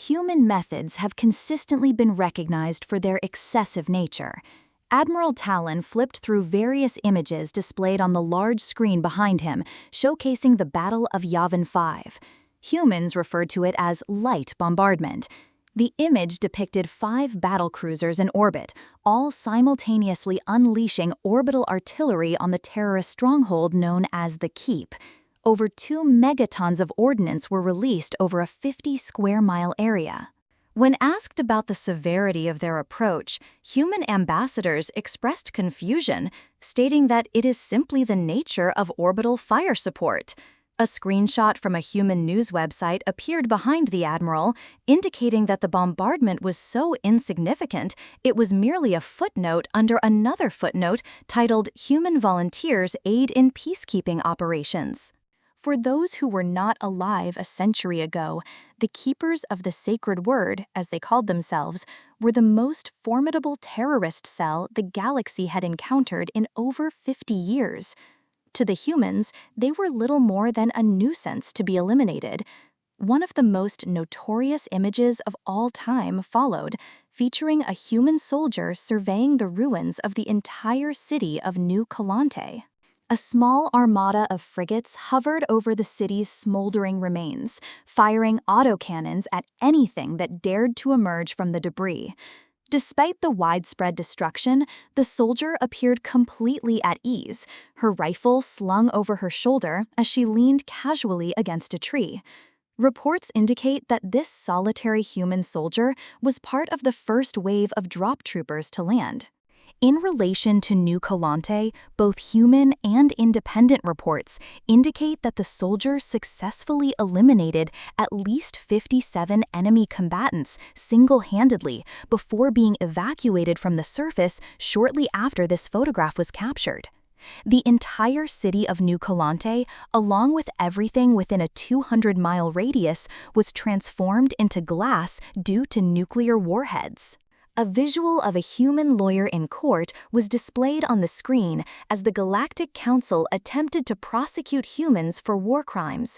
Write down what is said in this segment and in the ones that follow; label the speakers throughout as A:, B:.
A: human methods have consistently been recognized for their excessive nature. Admiral Talon flipped through various images displayed on the large screen behind him, showcasing the Battle of Yavin 5. Humans referred to it as light bombardment. The image depicted 5 battlecruisers in orbit, all simultaneously unleashing orbital artillery on the terrorist stronghold known as the Keep. Over 2 megatons of ordnance were released over a 50-square-mile area. When asked about the severity of their approach, human ambassadors expressed confusion, stating that it is simply the nature of orbital fire support. A screenshot from a human news website appeared behind the admiral, indicating that the bombardment was so insignificant it was merely a footnote under another footnote titled "Human Volunteers Aid in Peacekeeping Operations." For those who were not alive a century ago, the Keepers of the Sacred Word, as they called themselves, were the most formidable terrorist cell the galaxy had encountered in over 50 years. To the humans, they were little more than a nuisance to be eliminated. One of the most notorious images of all time followed, featuring a human soldier surveying the ruins of the entire city of New Kalante. A small armada of frigates hovered over the city's smoldering remains, firing autocannons at anything that dared to emerge from the debris. Despite the widespread destruction, the soldier appeared completely at ease, her rifle slung over her shoulder as she leaned casually against a tree. Reports indicate that this solitary human soldier was part of the first wave of drop troopers to land. In relation to New Kalante, both human and independent reports indicate that the soldier successfully eliminated at least 57 enemy combatants single-handedly before being evacuated from the surface shortly after this photograph was captured. The entire city of New Kalante, along with everything within a 200-mile radius, was transformed into glass due to nuclear warheads. A visual of a human lawyer in court was displayed on the screen as the Galactic Council attempted to prosecute humans for war crimes.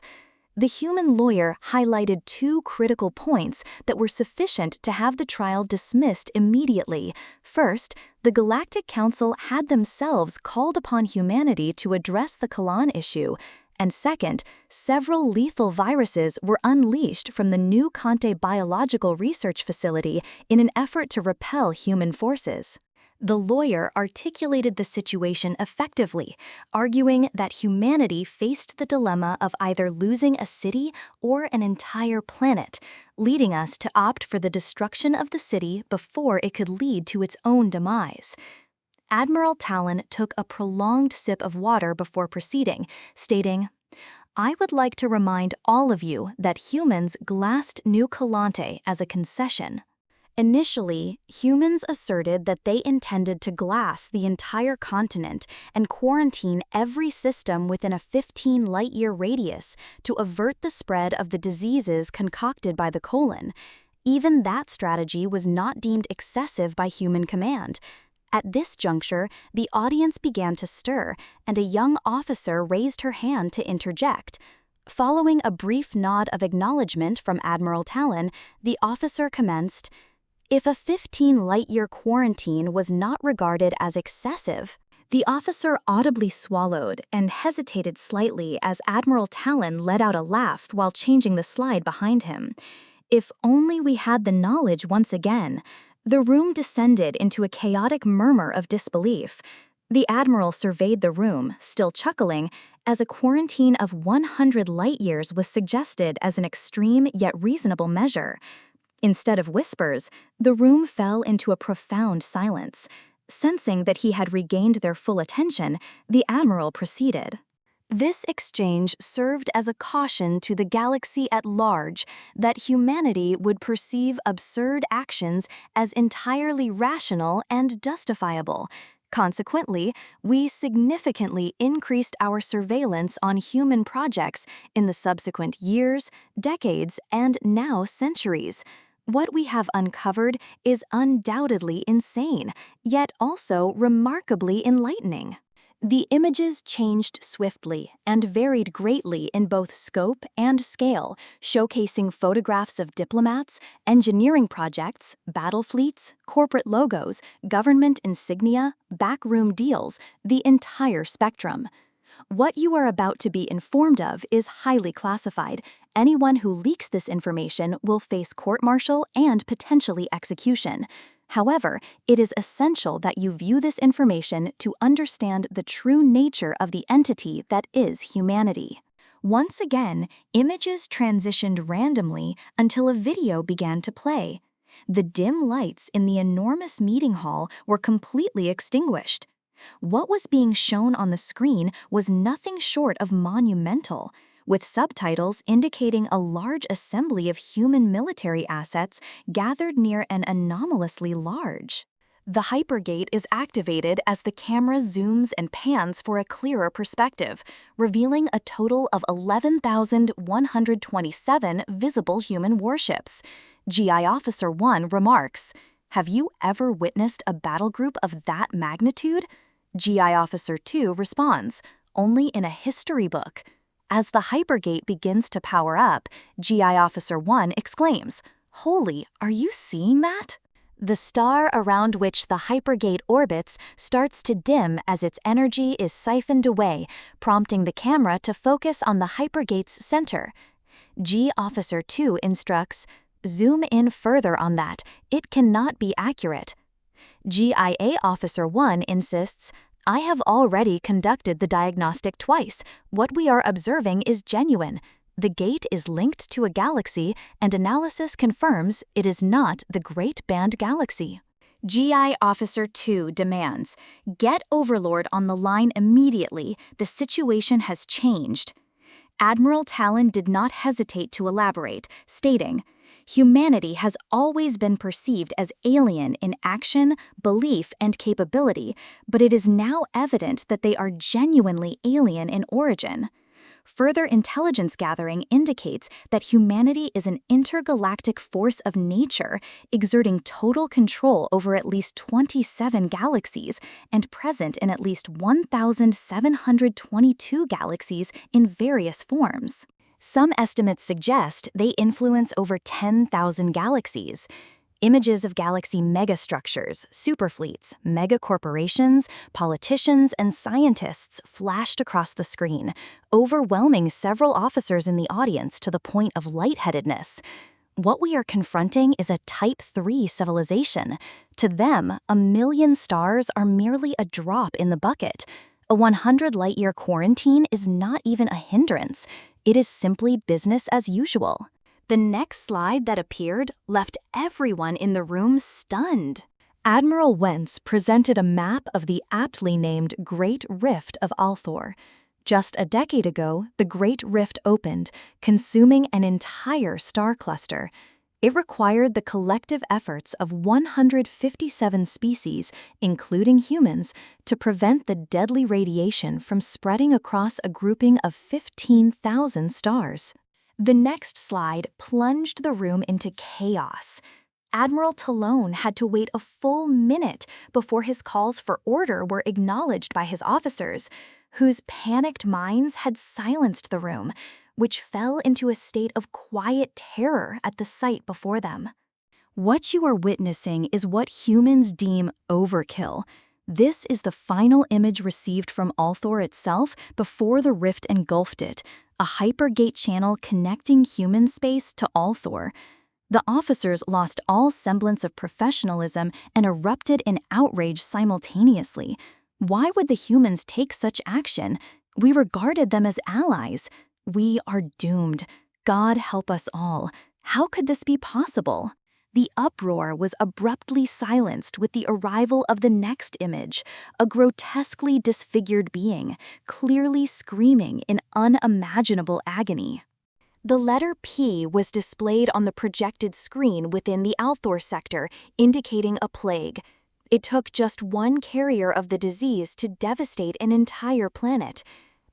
A: The human lawyer highlighted 2 critical points that were sufficient to have the trial dismissed immediately. First, the Galactic Council had themselves called upon humanity to address the Kalan issue. And second, several lethal viruses were unleashed from the New Kante Biological Research Facility in an effort to repel human forces. The lawyer articulated the situation effectively, arguing that humanity faced the dilemma of either losing a city or an entire planet, leading us to opt for the destruction of the city before it could lead to its own demise. Admiral Talon took a prolonged sip of water before proceeding, stating, "I would like to remind all of you that humans glassed New Kalante as a concession. Initially, humans asserted that they intended to glass the entire continent and quarantine every system within a 15-light-year radius to avert the spread of the diseases concocted by the colon. Even that strategy was not deemed excessive by human command. At this juncture, the audience began to stir, and a young officer raised her hand to interject. Following a brief nod of acknowledgement from Admiral Talon, the officer commenced, "If a 15-light-year quarantine was not regarded as excessive..." The officer audibly swallowed and hesitated slightly as Admiral Talon let out a laugh while changing the slide behind him. If only we had the knowledge once again. The room descended into a chaotic murmur of disbelief. The admiral surveyed the room, still chuckling, as a quarantine of 100 light-years was suggested as an extreme yet reasonable measure. Instead of whispers, the room fell into a profound silence. Sensing that he had regained their full attention, the admiral proceeded. This exchange served as a caution to the galaxy at large that humanity would perceive absurd actions as entirely rational and justifiable. Consequently, we significantly increased our surveillance on human projects in the subsequent years, decades, and now centuries. What we have uncovered is undoubtedly insane, yet also remarkably enlightening. The images changed swiftly and varied greatly in both scope and scale, showcasing photographs of diplomats, engineering projects, battle fleets, corporate logos, government insignia, backroom deals, the entire spectrum. What you are about to be informed of is highly classified. Anyone who leaks this information will face court-martial and potentially execution. However, it is essential that you view this information to understand the true nature of the entity that is humanity. Once again, images transitioned randomly until a video began to play. The dim lights in the enormous meeting hall were completely extinguished. What was being shown on the screen was nothing short of monumental, with subtitles indicating a large assembly of human military assets gathered near an anomalously large. The hypergate is activated as the camera zooms and pans for a clearer perspective, revealing a total of 11,127 visible human warships. GI Officer 1 remarks, "Have you ever witnessed a battle group of that magnitude?" GI Officer 2 responds, "Only in a history book." As the hypergate begins to power up, GI Officer 1 exclaims, "Holy, are you seeing that?" The star around which the hypergate orbits starts to dim as its energy is siphoned away, prompting the camera to focus on the hypergate's center. GI Officer 2 instructs, "Zoom in further on that, it cannot be accurate." GIA Officer 1 insists, "I have already conducted the diagnostic twice. What we are observing is genuine. The gate is linked to a galaxy, and analysis confirms it is not the Great Band Galaxy." GI Officer 2 demands, "Get Overlord on the line immediately. The situation has changed." Admiral Talon did not hesitate to elaborate, stating, "Humanity has always been perceived as alien in action, belief, and capability, but it is now evident that they are genuinely alien in origin." Further intelligence gathering indicates that humanity is an intergalactic force of nature, exerting total control over at least 27 galaxies and present in at least 1,722 galaxies in various forms. Some estimates suggest they influence over 10,000 galaxies. Images of galaxy megastructures, superfleets, megacorporations, politicians, and scientists flashed across the screen, overwhelming several officers in the audience to the point of lightheadedness. What we are confronting is a Type 3 civilization. To them, 1,000,000 stars are merely a drop in the bucket. A 100-light-year quarantine is not even a hindrance. It is simply business as usual. The next slide that appeared left everyone in the room stunned. Admiral Wentz presented a map of the aptly named Great Rift of Althor. Just a decade ago, the Great Rift opened, consuming an entire star cluster. It required the collective efforts of 157 species, including humans, to prevent the deadly radiation from spreading across a grouping of 15,000 stars. The next slide plunged the room into chaos. Admiral Talon had to wait a full minute before his calls for order were acknowledged by his officers, whose panicked minds had silenced the room, which fell into a state of quiet terror at the sight before them. What you are witnessing is what humans deem overkill. This is the final image received from Althor itself before the rift engulfed it, a hypergate channel connecting human space to Althor. The officers lost all semblance of professionalism and erupted in outrage simultaneously. Why would the humans take such action? We regarded them as allies. We are doomed. God help us all. How could this be possible? The uproar was abruptly silenced with the arrival of the next image, a grotesquely disfigured being, clearly screaming in unimaginable agony. The letter P was displayed on the projected screen within the Althor sector, indicating a plague. It took just one carrier of the disease to devastate an entire planet.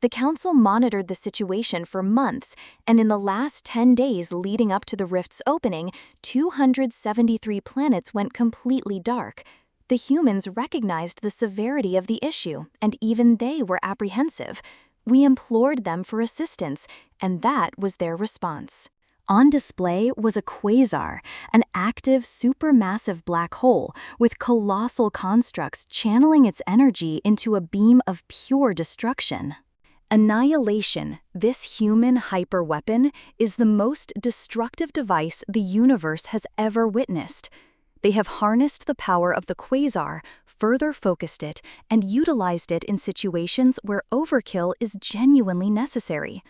A: The Council monitored the situation for months, and in the last 10 days leading up to the rift's opening, 273 planets went completely dark. The humans recognized the severity of the issue, and even they were apprehensive. We implored them for assistance, and that was their response. On display was a quasar, an active supermassive black hole with colossal constructs channeling its energy into a beam of pure destruction. Annihilation, this human hyperweapon, is the most destructive device the universe has ever witnessed. They have harnessed the power of the quasar, further focused it, and utilized it in situations where overkill is genuinely necessary.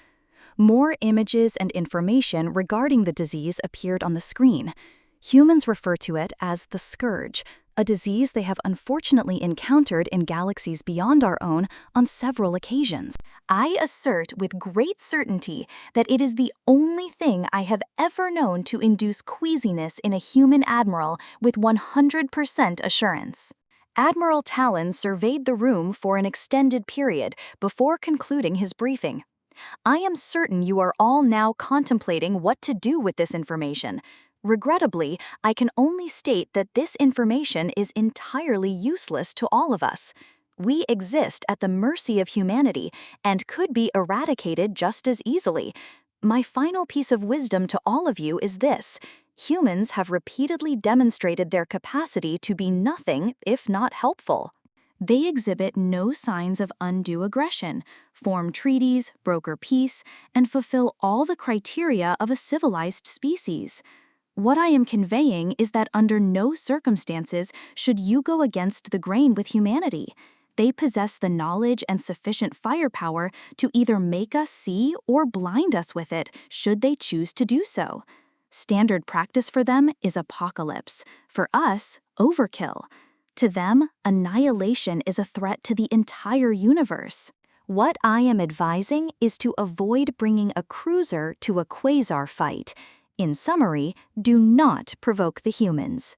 A: More images and information regarding the disease appeared on the screen. Humans refer to it as the scourge, a disease they have unfortunately encountered in galaxies beyond our own on several occasions. I assert with great certainty that it is the only thing I have ever known to induce queasiness in a human admiral with 100% assurance. Admiral Talon surveyed the room for an extended period before concluding his briefing. I am certain you are all now contemplating what to do with this information. Regrettably, I can only state that this information is entirely useless to all of us. We exist at the mercy of humanity and could be eradicated just as easily. My final piece of wisdom to all of you is this: humans have repeatedly demonstrated their capacity to be nothing if not helpful. They exhibit no signs of undue aggression, form treaties, broker peace, and fulfill all the criteria of a civilized species. What I am conveying is that under no circumstances should you go against the grain with humanity. They possess the knowledge and sufficient firepower to either make us see or blind us with it, should they choose to do so. Standard practice for them is apocalypse. For us, overkill. To them, annihilation is a threat to the entire universe. What I am advising is to avoid bringing a cruiser to a quasar fight. In summary, do not provoke the humans.